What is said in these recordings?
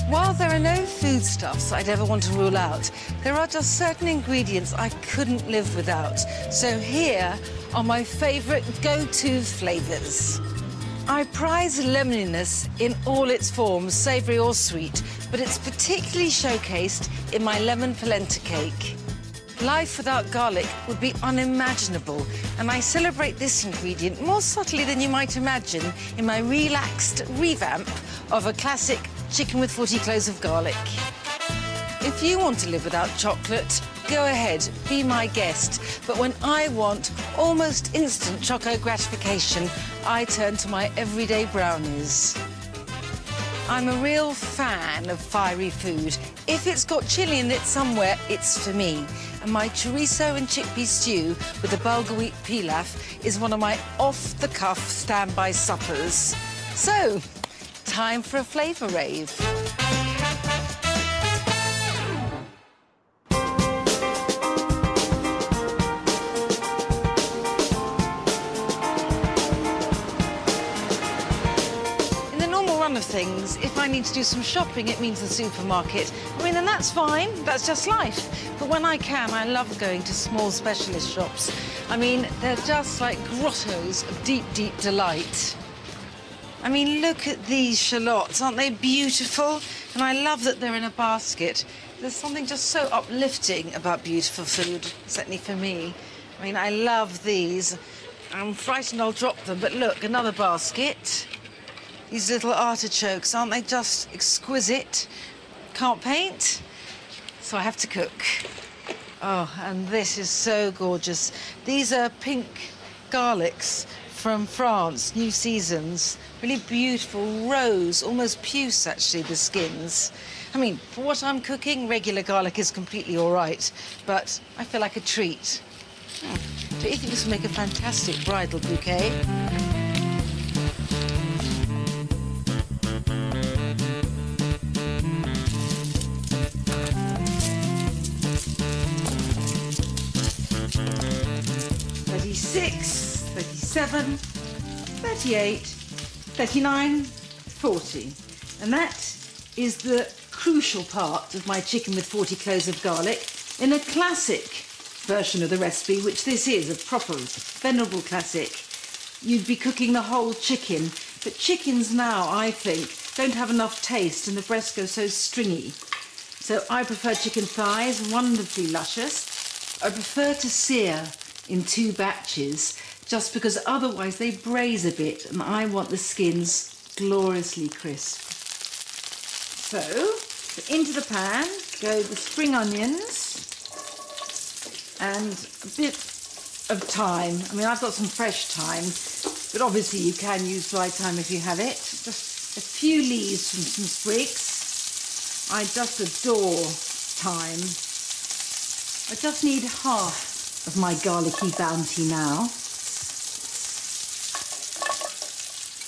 While there are no foodstuffs I'd ever want to rule out, there are just certain ingredients I couldn't live without. So here are my favourite go-to flavours. I prize lemoniness in all its forms, savoury or sweet, but it's particularly showcased in my lemon polenta cake. Life without garlic would be unimaginable, and I celebrate this ingredient more subtly than you might imagine in my relaxed revamp of a classic chicken with 40 cloves of garlic. If you want to live without chocolate, go ahead, be my guest. But when I want almost instant choco gratification, I turn to my everyday brownies. I'm a real fan of fiery food. If it's got chilli in it somewhere, it's for me. And my chorizo and chickpea stew with the bulgur wheat pilaf is one of my off-the-cuff standby suppers. So, time for a flavour rave. Of things, if I need to do some shopping, it means the supermarket. I mean, and that's fine, that's just life. But when I can, I love going to small specialist shops. I mean, they're just like grottos of deep, deep delight. I mean, look at these shallots, aren't they beautiful? And I love that they're in a basket. There's something just so uplifting about beautiful food, certainly for me. I mean, I love these. I'm frightened I'll drop them, but look, another basket. These little artichokes, aren't they just exquisite? Can't paint, so I have to cook. Oh, and this is so gorgeous. These are pink garlics from France, new seasons. Really beautiful rose, almost puce, actually, the skins. I mean, for what I'm cooking, regular garlic is completely all right, but I feel like a treat. Do you think this will make a fantastic bridal bouquet? "36, 37, 38, 39, 40. And that is the crucial part of my chicken with 40 cloves of garlic in a classic version of the recipe, which this is, a proper, venerable classic. You'd be cooking the whole chicken, but chickens now, I think, don't have enough taste and the breasts go so stringy. So I prefer chicken thighs, wonderfully luscious. I prefer to sear in 2 batches, just because otherwise they braise a bit and I want the skins gloriously crisp. So into the pan go the spring onions and a bit of thyme. I mean, I've got some fresh thyme, but obviously you can use dry thyme if you have it. Just a few leaves from some sprigs. I just adore thyme. I just need half of my garlicky bounty now.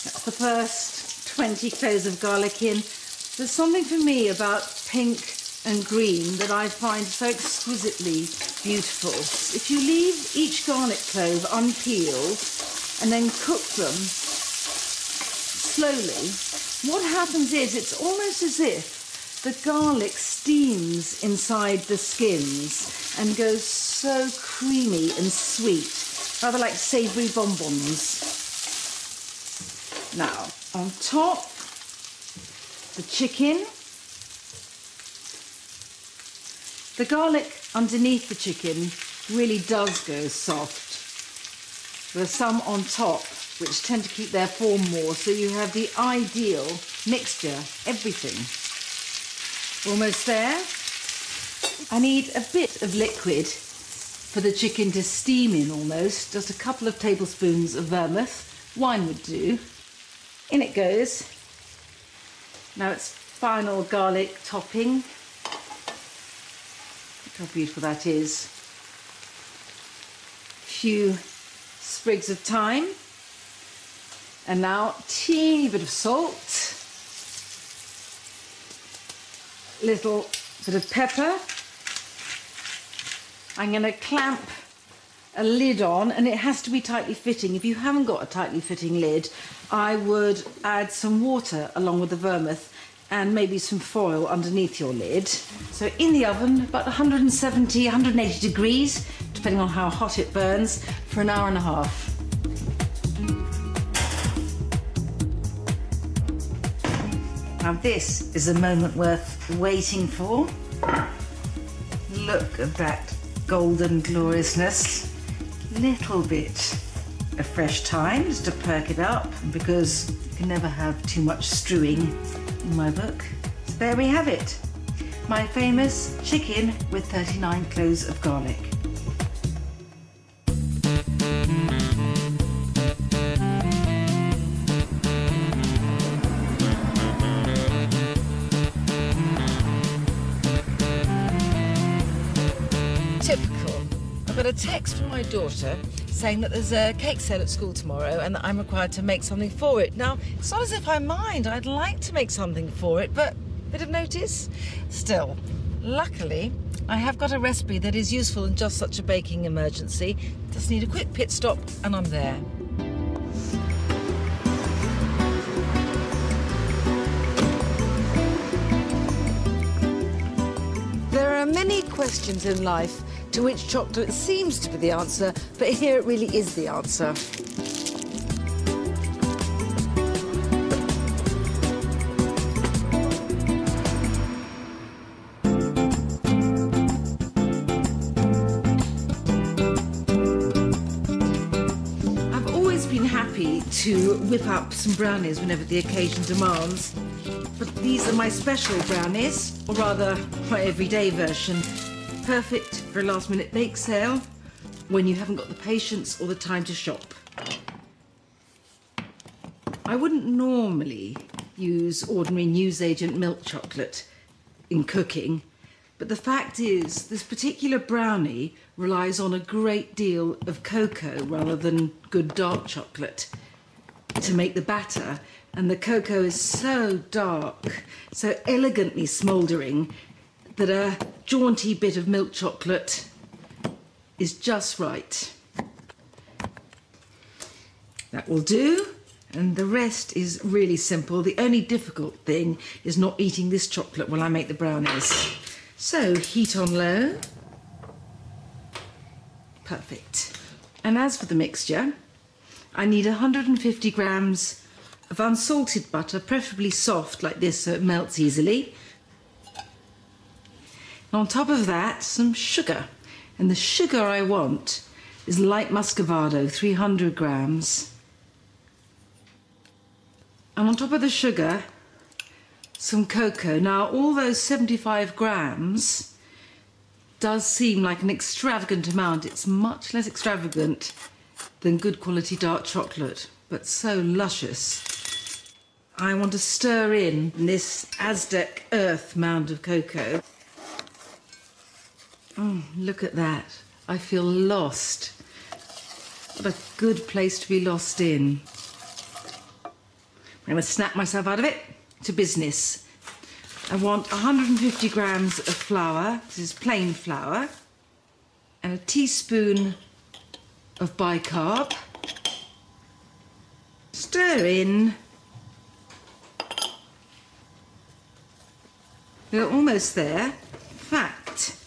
That's the first 20 cloves of garlic in. There's something for me about pink and green that I find so exquisitely beautiful. If you leave each garlic clove unpeeled and then cook them slowly, what happens is it's almost as if the garlic steams inside the skins and goes so creamy and sweet, rather like savoury bonbons. Now, on top, the chicken. The garlic underneath the chicken really does go soft. There are some on top which tend to keep their form more, so you have the ideal mixture, everything. Almost there. I need a bit of liquid for the chicken to steam in almost. Just a couple of tablespoons of vermouth. Wine would do. In it goes. Now it's final garlic topping. Look how beautiful that is. A few sprigs of thyme. And now a teeny bit of salt. Little bit of pepper. I'm going to clamp a lid on, and it has to be tightly fitting. If you haven't got a tightly fitting lid, I would add some water along with the vermouth and maybe some foil underneath your lid. So in the oven, about 170, 180 degrees, depending on how hot it burns, for an hour and a half. Now this is a moment worth waiting for. Look at that golden gloriousness. Little bit of fresh thyme just to perk it up, because you can never have too much stewing in my book. So there we have it. My famous chicken with 39 cloves of garlic. Typical. I've got a text from my daughter saying that there's a cake sale at school tomorrow and that I'm required to make something for it. Now, it's not as if I mind. I'd like to make something for it, but bit of notice. Still, luckily, I have got a recipe that is useful in just such a baking emergency. Just need a quick pit stop and I'm there. There are many questions in life to which chocolate seems to be the answer, but here it really is the answer. I've always been happy to whip up some brownies whenever the occasion demands, but these are my special brownies, or rather my everyday version. Perfect for a last-minute bake sale when you haven't got the patience or the time to shop. I wouldn't normally use ordinary newsagent milk chocolate in cooking, but the fact is this particular brownie relies on a great deal of cocoa rather than good dark chocolate to make the batter, and the cocoa is so dark, so elegantly smouldering, that a jaunty bit of milk chocolate is just right. That will do, and the rest is really simple. The only difficult thing is not eating this chocolate while I make the brownies. So, heat on low. Perfect. And as for the mixture, I need 150 grams of unsalted butter, preferably soft like this so it melts easily. And on top of that, some sugar. And the sugar I want is light muscovado, 300 grams. And on top of the sugar, some cocoa. Now, all those 75 grams does seem like an extravagant amount. It's much less extravagant than good quality dark chocolate, but so luscious. I want to stir in this Aztec earth mound of cocoa. Look at that. I feel lost. What a good place to be lost in. I'm going to snap myself out of it. To business. I want 150 grams of flour. This is plain flour. And a teaspoon of bicarb. Stir in. We're almost there. In fact,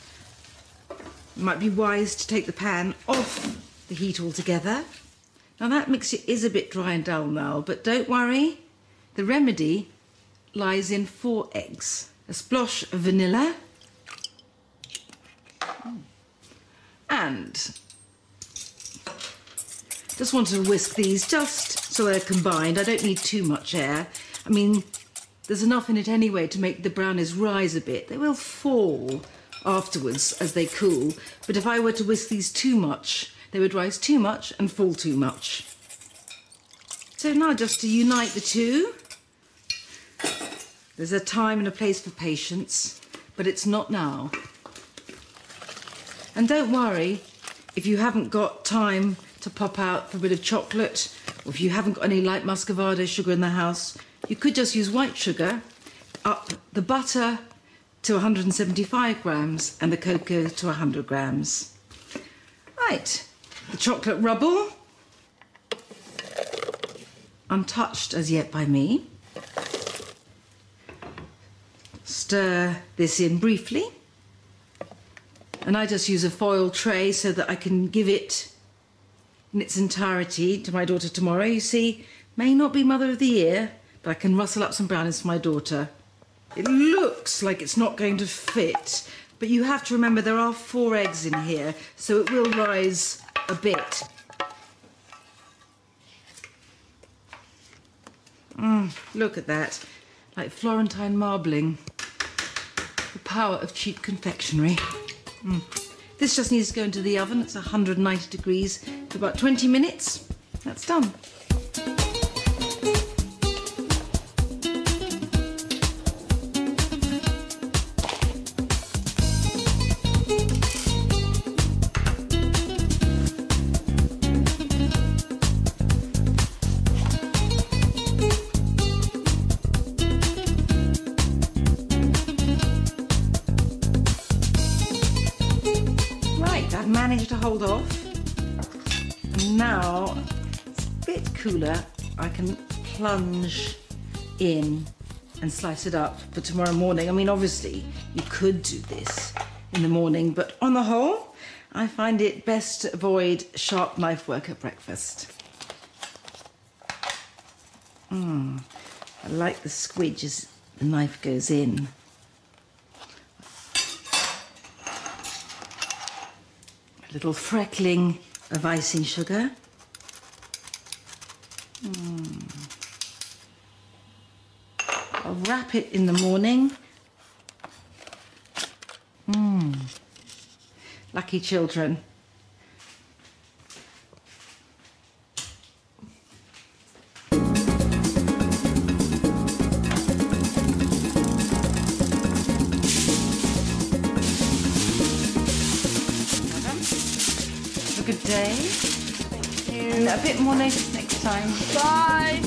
it might be wise to take the pan off the heat altogether. Now that mixture is a bit dry and dull now, but don't worry. The remedy lies in 4 eggs, a splosh of vanilla, and just want to whisk these just so they're combined. I don't need too much air. I mean, there's enough in it anyway to make the brownies rise a bit. They will fall afterwards as they cool, but if I were to whisk these too much, they would rise too much and fall too much. So now just to unite the two, there's a time and a place for patience, but it's not now. And don't worry if you haven't got time to pop out for a bit of chocolate, or if you haven't got any light muscovado sugar in the house, you could just use white sugar, up the butter to 175 grams and the cocoa to 100 grams. Right, the chocolate rubble, untouched as yet by me. Stir this in briefly. And I just use a foil tray so that I can give it in its entirety to my daughter tomorrow. You see, may not be Mother of the Year, but I can rustle up some brownies for my daughter. It looks like it's not going to fit, but you have to remember there are 4 eggs in here, so it will rise a bit. Look at that, like Florentine marbling. The power of cheap confectionery. This just needs to go into the oven. It's 190 degrees for about 20 minutes. That's done. I've managed to hold off. And now it's a bit cooler. I can plunge in and slice it up for tomorrow morning. I mean, obviously you could do this in the morning, but on the whole, I find it best to avoid sharp knife work at breakfast. I like the squidge as the knife goes in. Little freckling of icing sugar. I'll wrap it in the morning. Lucky children. Good day. Thank you. And a bit more notice next time. Bye.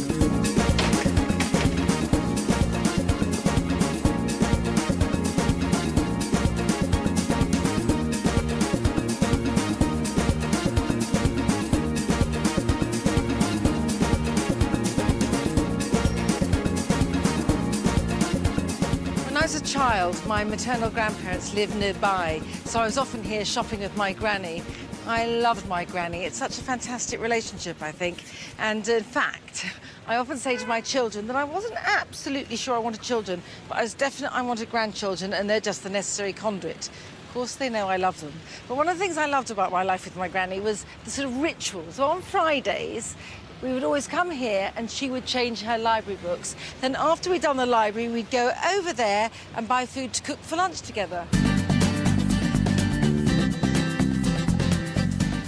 When I was a child, my maternal grandparents lived nearby, so I was often here shopping with my granny. I loved my granny. It's such a fantastic relationship, I think. And in fact, I often say to my children that I wasn't absolutely sure I wanted children, but I was definite I wanted grandchildren, and they're just the necessary conduit. Of course, they know I love them. But one of the things I loved about my life with my granny was the sort of ritual. So on Fridays, we would always come here and she would change her library books. Then after we'd done the library, we'd go over there and buy food to cook for lunch together.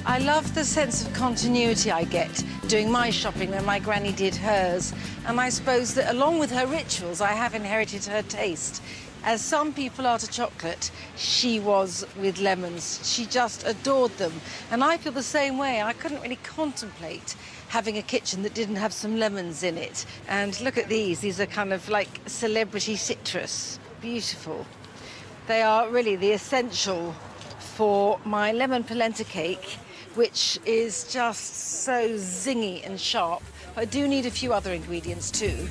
I love the sense of continuity I get doing my shopping when my granny did hers. And I suppose that along with her rituals, I have inherited her taste. As some people are to chocolate, she was with lemons. She just adored them. And I feel the same way. I couldn't really contemplate having a kitchen that didn't have some lemons in it. And look at these. These are kind of like celebrity citrus. Beautiful. They are really the essential for my lemon polenta cake, which is just so zingy and sharp. I do need a few other ingredients too.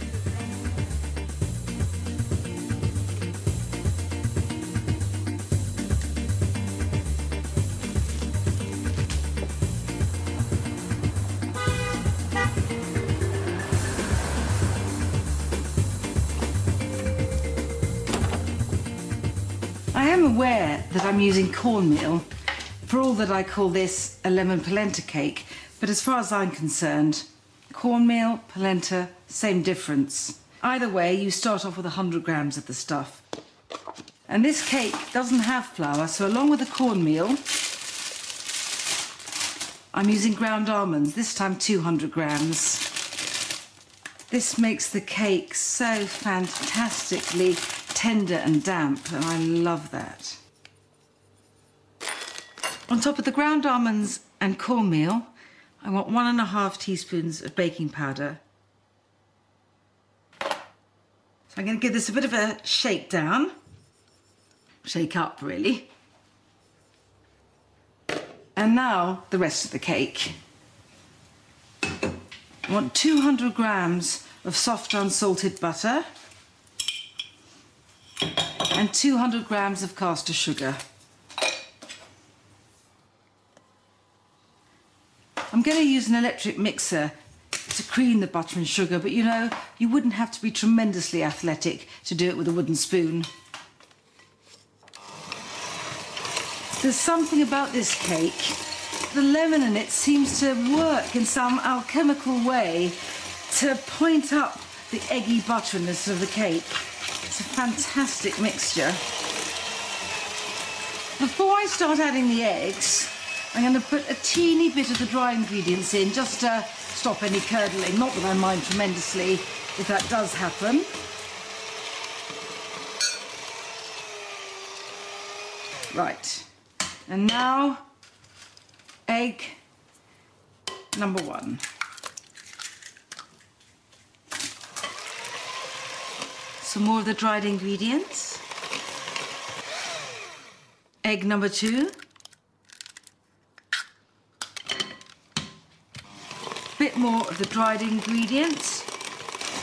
I am aware that I'm using cornmeal, for all that I call this a lemon polenta cake, but as far as I'm concerned, cornmeal, polenta, same difference. Either way, you start off with 100 grams of the stuff. And this cake doesn't have flour, so along with the cornmeal, I'm using ground almonds, this time 200 grams. This makes the cake so fantastically tender and damp, and I love that. On top of the ground almonds and cornmeal, I want 1½ teaspoons of baking powder. So I'm going to give this a bit of a shake down, shake up really. And And now the rest of the cake. I want 200 grams of soft unsalted butter and 200 grams of caster sugar. I'm going to use an electric mixer to cream the butter and sugar, but you know, you wouldn't have to be tremendously athletic to do it with a wooden spoon. There's something about this cake. The lemon in it seems to work in some alchemical way to point up the eggy butteriness of the cake. It's a fantastic mixture. Before I start adding the eggs, I'm going to put a teeny bit of the dry ingredients in just to stop any curdling. Not that I mind tremendously if that does happen. Right, and now egg number 1. Some more of the dried ingredients. Egg number 2. Bit more of the dried ingredients.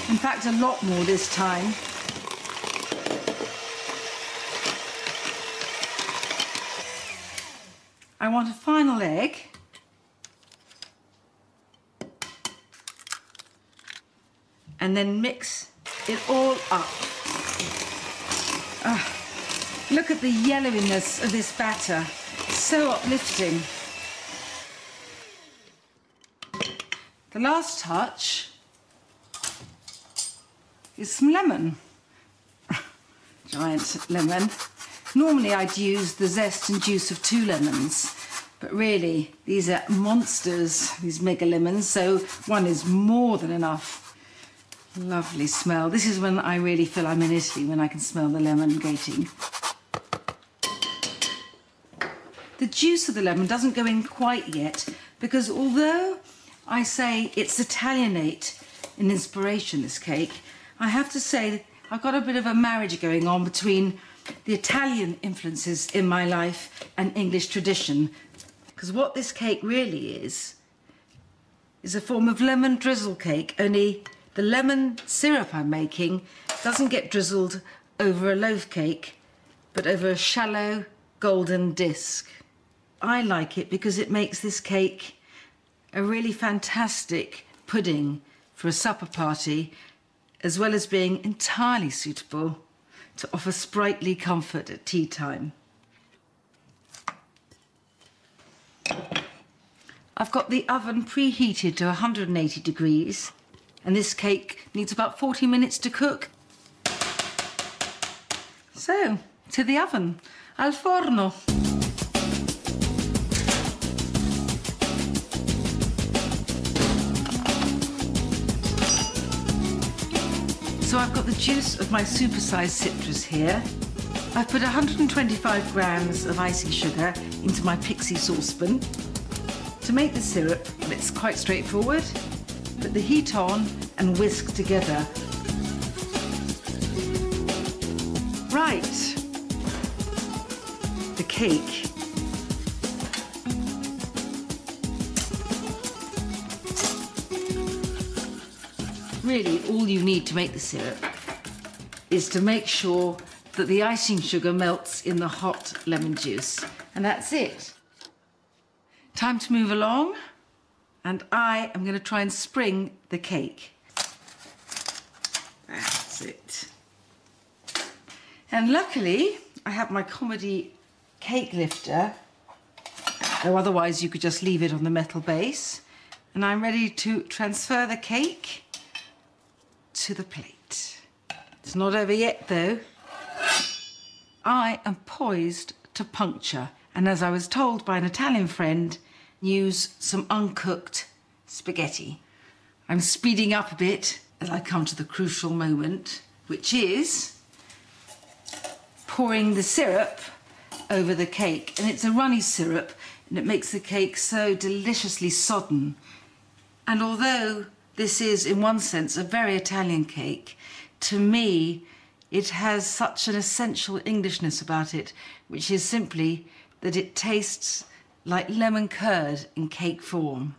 In fact, a lot more this time. I want a final egg. And then mix it all up. Look at the yellowiness of this batter. So uplifting. The last touch is some lemon. Giant lemon. Normally I'd use the zest and juice of 2 lemons, but really these are monsters, these mega lemons, so 1 is more than enough. Lovely smell. This is when I really feel I'm in Italy, when I can smell the lemon grating. The juice of the lemon doesn't go in quite yet, because although I say it's Italianate in inspiration, this cake, I have to say I've got a bit of a marriage going on between the Italian influences in my life and English tradition. Because what this cake really is a form of lemon drizzle cake, only the lemon syrup I'm making doesn't get drizzled over a loaf cake, but over a shallow golden disc. I like it because it makes this cake a really fantastic pudding for a supper party, as well as being entirely suitable to offer sprightly comfort at tea time. I've got the oven preheated to 180 degrees, and this cake needs about 40 minutes to cook. So, to the oven, al forno. So I've got the juice of my supersized citrus here. I've put 125 grams of icing sugar into my pixie saucepan. To make the syrup, it's quite straightforward. Put the heat on and whisk together. Right, the cake. Really, all you need to make the syrup is to make sure that the icing sugar melts in the hot lemon juice. And that's it. Time to move along. And I am going to try and spring the cake. That's it. And luckily, I have my comedy cake lifter, though otherwise you could just leave it on the metal base. And I'm ready to transfer the cake to the plate. It's not over yet though. I am poised to puncture, and as I was told by an Italian friend, use some uncooked spaghetti. I'm speeding up a bit as I come to the crucial moment, which is pouring the syrup over the cake. And it's a runny syrup, and it makes the cake so deliciously sodden. And although this is, in one sense, a very Italian cake, to me, it has such an essential Englishness about it, which is simply that it tastes like lemon curd in cake form.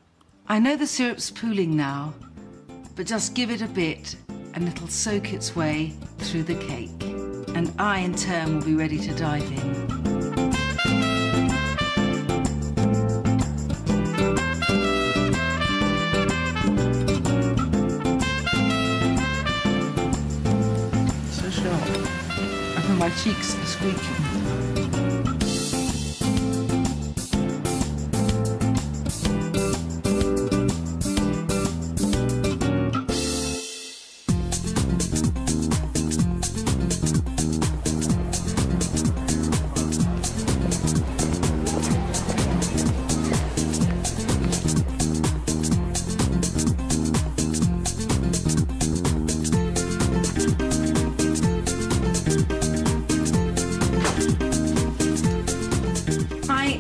I know the syrup's pooling now, but just give it a bit and it'll soak its way through the cake. And I, in turn, will be ready to dive in. My cheeks are squeaking.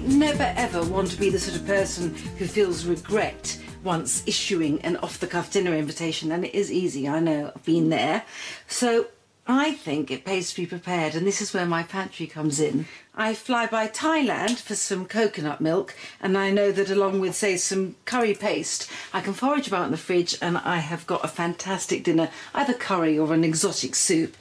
Never ever want to be the sort of person who feels regret once issuing an off-the-cuff dinner invitation, and it is easy, I know, I've been there. So I think it pays to be prepared, and this is where my pantry comes in. I fly by Thailand for some coconut milk, and I know that along with, say, some curry paste, I can forage about in the fridge and I have got a fantastic dinner, either curry or an exotic soup.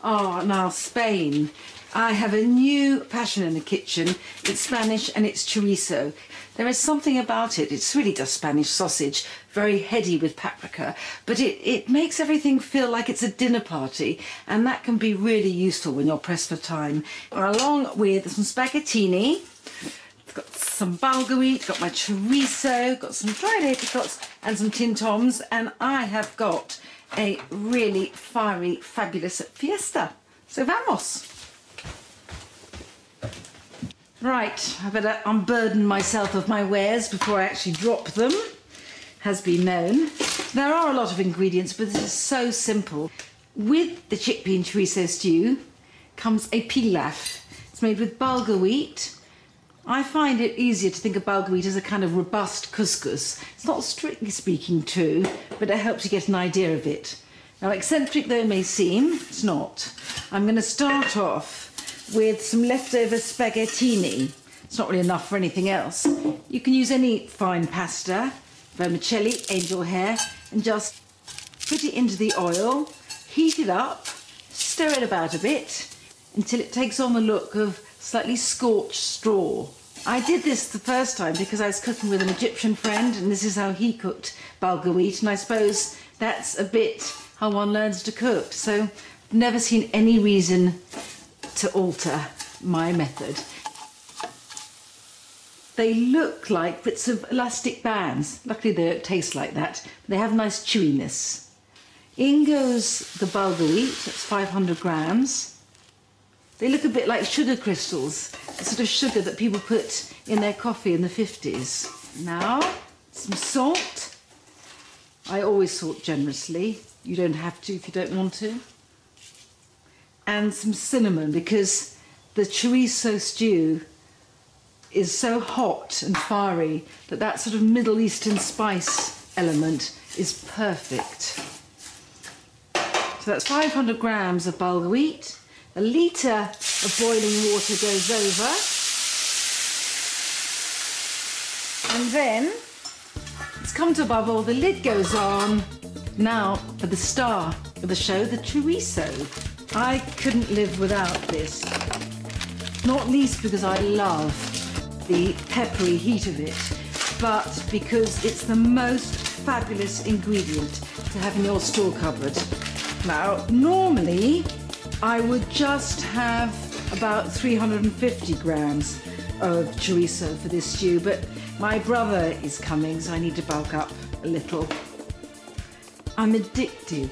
Oh, now Spain. I have a new passion in the kitchen. It's Spanish and it's chorizo. There is something about it. It's really just Spanish sausage, very heady with paprika, but it makes everything feel like it's a dinner party, and that can be really useful when you're pressed for time. Along with some spaghettini, I've got some bulgur wheat, got my chorizo, got some dried apricots and some tin toms, and I have got a really fiery, fabulous fiesta. So vamos! Right, I better unburden myself of my wares before I actually drop them. Has been known. There are a lot of ingredients, but this is so simple. With the chickpea and chorizo stew comes a pilaf. It's made with bulgur wheat. I find it easier to think of bulgur wheat as a kind of robust couscous. It's not strictly speaking true, but it helps you get an idea of it. Now, eccentric though it may seem, it's not. I'm going to start off with some leftover spaghettini. It's not really enough for anything else. You can use any fine pasta, vermicelli, angel hair, and just put it into the oil, heat it up, stir it about a bit until it takes on the look of slightly scorched straw. I did this the first time because I was cooking with an Egyptian friend, and this is how he cooked bulgur wheat, and I suppose that's a bit how one learns to cook. So I've never seen any reason to alter my method. They look like bits of elastic bands. Luckily they don't taste like that. They have nice chewiness. In goes the bulgur wheat, that's 500 grams. They look a bit like sugar crystals, the sort of sugar that people put in their coffee in the 50s. Now, some salt. I always salt generously. You don't have to if you don't want to. And some cinnamon, because the chorizo stew is so hot and fiery that that sort of Middle Eastern spice element is perfect. So that's 500 grams of bulgur wheat. A litre of boiling water goes over. And then it's come to a bubble, the lid goes on. Now for the star of the show, the chorizo. I couldn't live without this, not least because I love the peppery heat of it, but because it's the most fabulous ingredient to have in your store cupboard. Now, normally I would just have about 350 grams of chorizo for this stew, but my brother is coming, so I need to bulk up a little. I'm addicted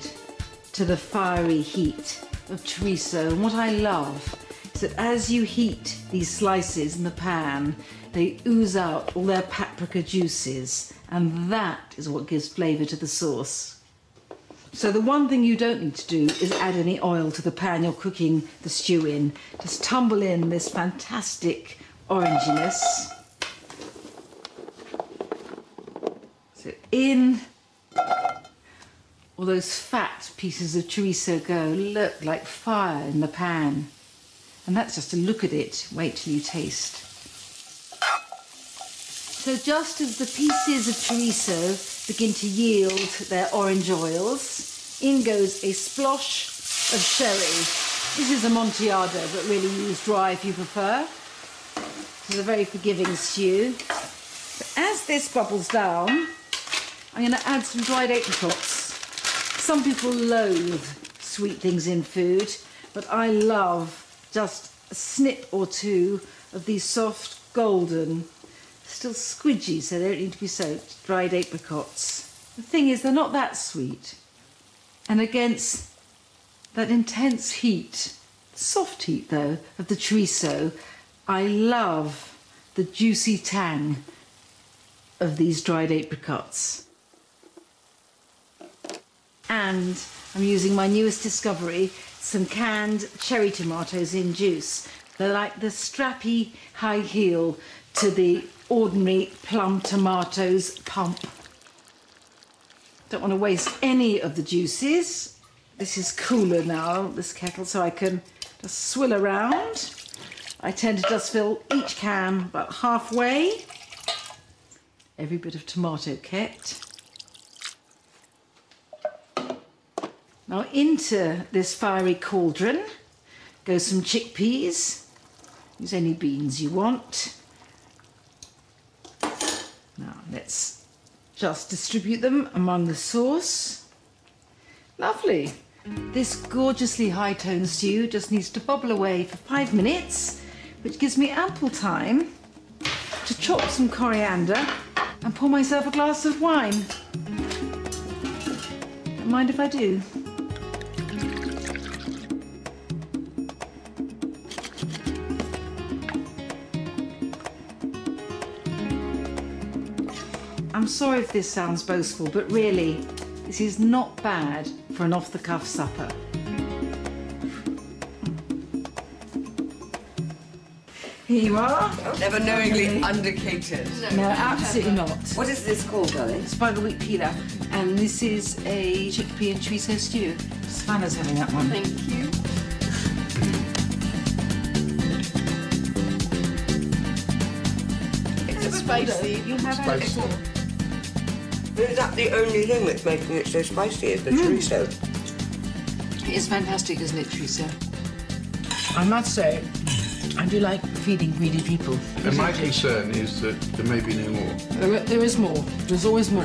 to the fiery heat of chorizo, and what I love is that as you heat these slices in the pan, they ooze out all their paprika juices, and that is what gives flavour to the sauce. So the one thing you don't need to do is add any oil to the pan you're cooking the stew in. Just tumble in this fantastic oranginess. So in all those fat pieces of chorizo go, look like fire in the pan. And that's just to look at it. Wait till you taste. So just as the pieces of chorizo begin to yield their orange oils, in goes a splosh of sherry. This is Amontillado, but really use dry if you prefer. This is a very forgiving stew. But as this bubbles down, I'm going to add some dried apricots. Some people loathe sweet things in food, but I love just a snip or two of these soft, golden, still squidgy, so they don't need to be soaked, dried apricots. The thing is, they're not that sweet. And against that intense heat, soft heat though, of the chorizo, I love the juicy tang of these dried apricots. And I'm using my newest discovery, some canned cherry tomatoes in juice. They're like the strappy high heel to the ordinary plum tomatoes pump. Don't want to waste any of the juices. This is cooler now, this kettle, so I can just swill around. I tend to just fill each can about halfway. Every bit of tomato kept. Now into this fiery cauldron go some chickpeas. Use any beans you want. Now let's just distribute them among the sauce. Lovely. This gorgeously high-toned stew just needs to bubble away for 5 minutes, which gives me ample time to chop some coriander and pour myself a glass of wine. Don't mind if I do. I'm sorry if this sounds boastful, but really, this is not bad for an off-the-cuff supper. Here you are. Never knowingly undercated. No, absolutely not. What is this called, darling? Spider wheat pilaf, and this is a chickpea and chorizo stew. Savannah's having that one. Thank you. It's spicy. You have had it before. Is that the only thing that's making it so spicy, is the chorizo? It's fantastic, isn't it, chorizo? I must say, I do like feeding greedy people. And my concern is that there may be no more. There is more. There's always more.